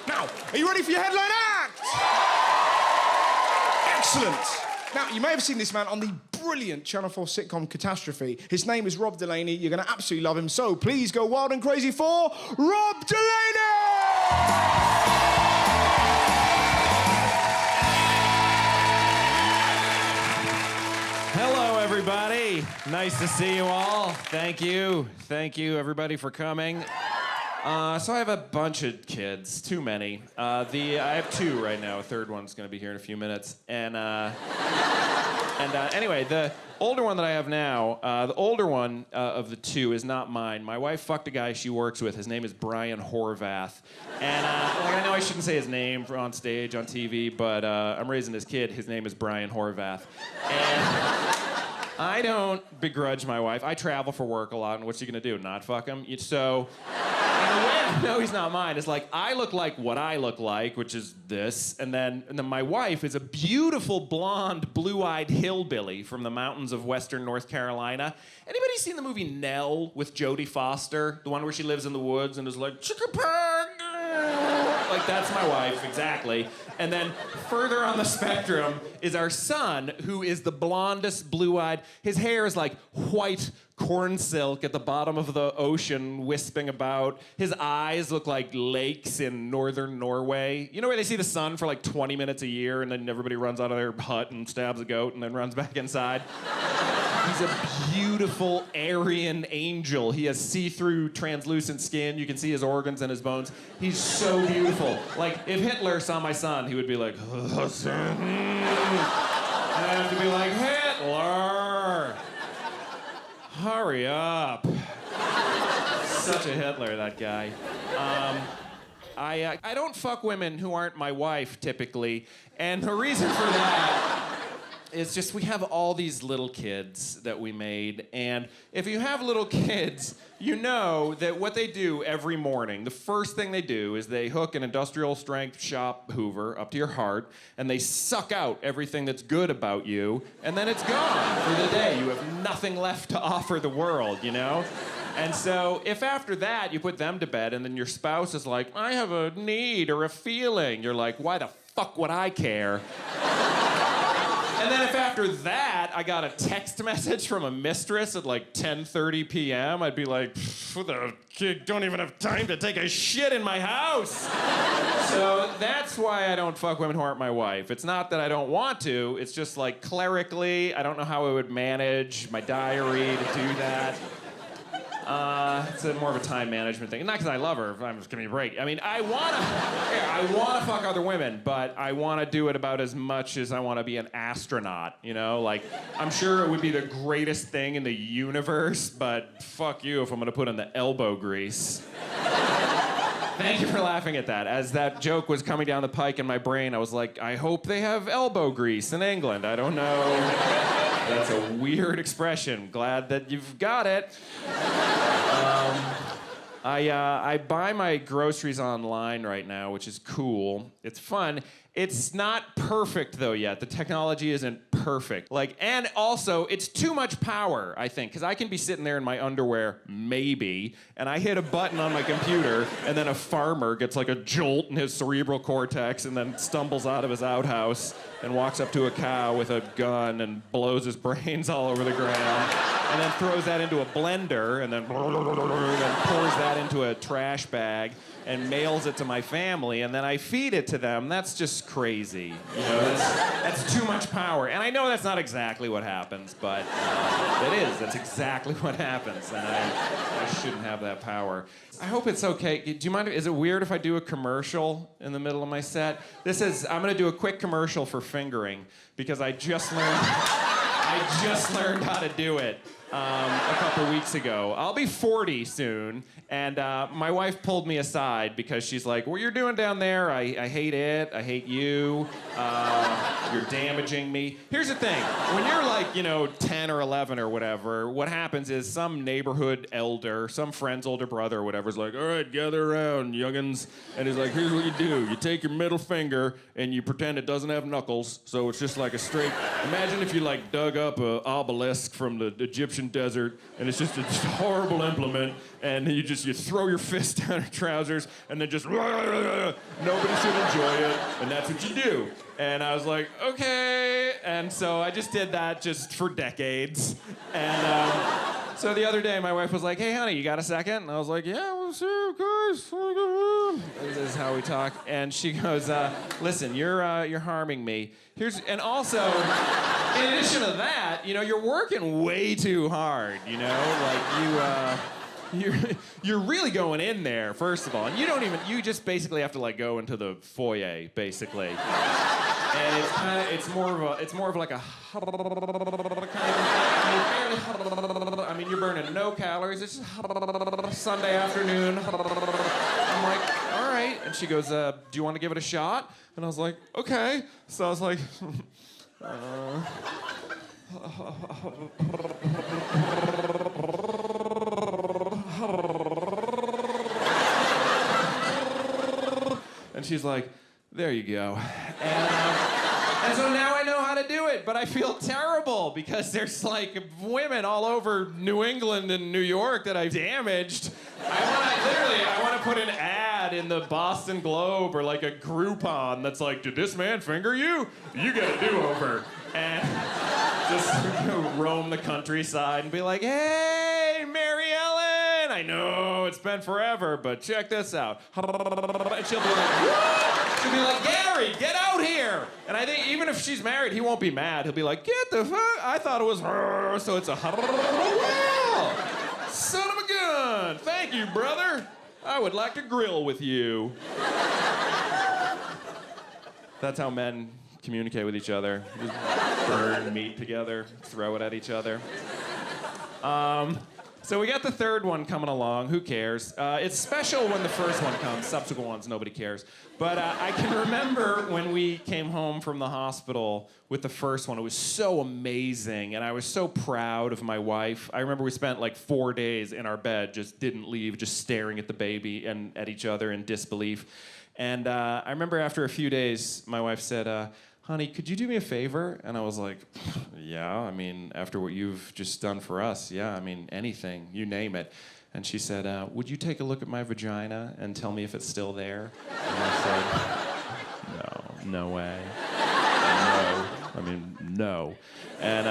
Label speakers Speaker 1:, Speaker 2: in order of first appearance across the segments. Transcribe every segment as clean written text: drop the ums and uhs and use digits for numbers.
Speaker 1: Now, are you ready for your headline act? Excellent. Now, you may have seen this man on the brilliant Channel 4 sitcom Catastrophe. His name is Rob Delaney. You're going to absolutely love him. So please go wild and crazy for Rob Delaney!
Speaker 2: Hello, everybody. Nice to see you all. Thank you. Thank you, everybody, for coming. So I have a bunch of kids, too many. I have two right now. A third one's going to be here in a few minutes. And anyway, the older one that I have now, the older one of the two is not mine. My wife fucked a guy she works with. His name is Brian Horvath. And I know I shouldn't say his name on stage, on TV, but I'm raising this kid. His name is Brian Horvath. And I don't begrudge my wife. I travel for work a lot, and what's she gonna do? Not fuck him? So, and the way I know he's not mine is like, I look like what I look like, which is this, and then my wife is a beautiful, blonde, blue-eyed hillbilly from the mountains of western North Carolina. Anybody seen the movie Nell with Jodie Foster? The one where she lives in the woods and is like, chicka-pug! Like, that's my wife, exactly. And then further on the spectrum is our son, who is the blondest, blue-eyed. His hair is like white corn silk at the bottom of the ocean, wisping about. His eyes look like lakes in northern Norway. You know where they see the sun for like 20 minutes a year, and then everybody runs out of their hut and stabs a goat and then runs back inside? He's a beautiful Aryan angel. He has see-through, translucent skin. You can see his organs and his bones. He's so beautiful. Like, if Hitler saw my son, he would be like, and I have to be like, Hitler, hurry up. Such a Hitler, that guy. I don't fuck women who aren't my wife, typically. And the reason for that is just we have all these little kids that we made, and if you have little kids, you know that what they do every morning, the first thing they do is they hook an industrial strength shop Hoover up to your heart, and they suck out everything that's good about you, and then it's gone for the day. You have nothing left to offer the world, you know? And so if after that you put them to bed and then your spouse is like, I have a need or a feeling, you're like, why the fuck would I care? And then if after that I got a text message from a mistress at like 10:30 p.m., I'd be like, the kid don't even have time to take a shit in my house. So that's why I don't fuck women who aren't my wife. It's not that I don't want to, it's just like clerically, I don't know how I would manage my diary to do that. It's more of a time management thing. Not because I love her, I'm just giving you a break. I mean, I wanna fuck other women, but I wanna do it about as much as I wanna be an astronaut, you know? Like, I'm sure it would be the greatest thing in the universe, but fuck you if I'm gonna put in the elbow grease. Thank you for laughing at that. As that joke was coming down the pike in my brain, I was like, I hope they have elbow grease in England. I don't know. That's a weird expression. Glad that you've got it. I buy my groceries online right now, which is cool. It's fun. It's not perfect, though, yet. The technology isn't perfect. Like, and also, it's too much power, I think, because I can be sitting there in my underwear, maybe, and I hit a button on my computer, and then a farmer gets like a jolt in his cerebral cortex and then stumbles out of his outhouse and walks up to a cow with a gun and blows his brains all over the ground, and then throws that into a blender, and then pours that into a trash bag and mails it to my family, and then I feed it to them. That's just crazy. You know, that's too much power. And I know that's not exactly what happens, but it is. That's exactly what happens, and I shouldn't have that power. I hope it's okay. Do you mind, is it weird if I do a commercial in the middle of my set? I'm gonna do a quick commercial for fingering, because I just learned how to do it a couple weeks ago. I'll be 40 soon, and my wife pulled me aside because she's like, what you're doing down there, I hate it, I hate you, you're damaging me. Here's the thing, when you're like, 10 or 11 or whatever, what happens is some neighborhood elder, some friend's older brother or whatever is like, all right, gather around, youngins, and he's like, here's what you do. You take your middle finger and you pretend it doesn't have knuckles, so it's just like a straight, imagine if you like dug up an obelisk from the Egyptian ancient desert, and it's just a horrible implement, and you throw your fist down her trousers, and then just nobody should enjoy it, and that's what you do. And I was like, okay, and so I just did that just for decades, and so the other day my wife was like, hey honey, you got a second? And I was like, yeah, well, sure, of course. This is how we talk, and she goes, listen, you're harming me. And also, in addition to that, you're working way too hard, like you're really going in there, first of all, and you just basically have to like go into the foyer, basically. And it's more of like a I mean, you're burning no calories. It's just Sunday afternoon. I'm like, all right. And she goes, do you want to give it a shot? And I was like, okay. So I was like, and she's like, there you go. And so now I know how to do it, but I feel terrible because there's like women all over New England and New York that I've damaged. I want to put an ad in the Boston Globe or like a Groupon that's like, did this man finger you? You get a do-over. And just roam the countryside and be like, hey, Mary Ellen, I know it's been forever, but check this out. And she'll be like, Gary, get out here. And I think even if she's married, he won't be mad. He'll be like, get the fuck, I thought it was her, so it's a well, son of a gun. Thank you, brother. I would like to grill with you. That's how men communicate with each other. Just burn meat together, throw it at each other. So we got the third one coming along. Who cares? It's special when the first one comes. Subsequent ones, nobody cares. But I can remember when we came home from the hospital with the first one. It was so amazing, and I was so proud of my wife. I remember we spent like 4 days in our bed, just didn't leave, just staring at the baby and at each other in disbelief. And I remember after a few days, my wife said, honey, could you do me a favor? And I was like, yeah, I mean, after what you've just done for us, yeah, I mean, anything, you name it. And she said, would you take a look at my vagina and tell me if it's still there? And I said, no way. No. I mean, no. And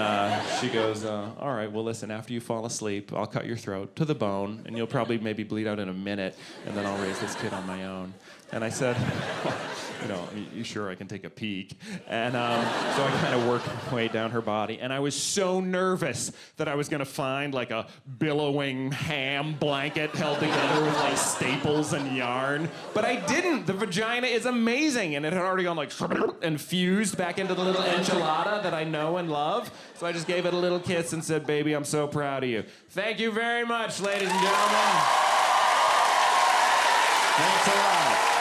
Speaker 2: she goes, all right, well, listen, after you fall asleep, I'll cut your throat to the bone, and you'll probably maybe bleed out in a minute, and then I'll raise this kid on my own. And I said, you sure I can take a peek? And so I kind of worked my way down her body, and I was so nervous that I was gonna find like a billowing ham blanket held together with like staples and yarn, but I didn't. The vagina is amazing, and it had already gone like and fused back into the little enchilada that I know and love. So I just gave it a little kiss and said, baby, I'm so proud of you. Thank you very much, ladies and gentlemen. Thanks a lot.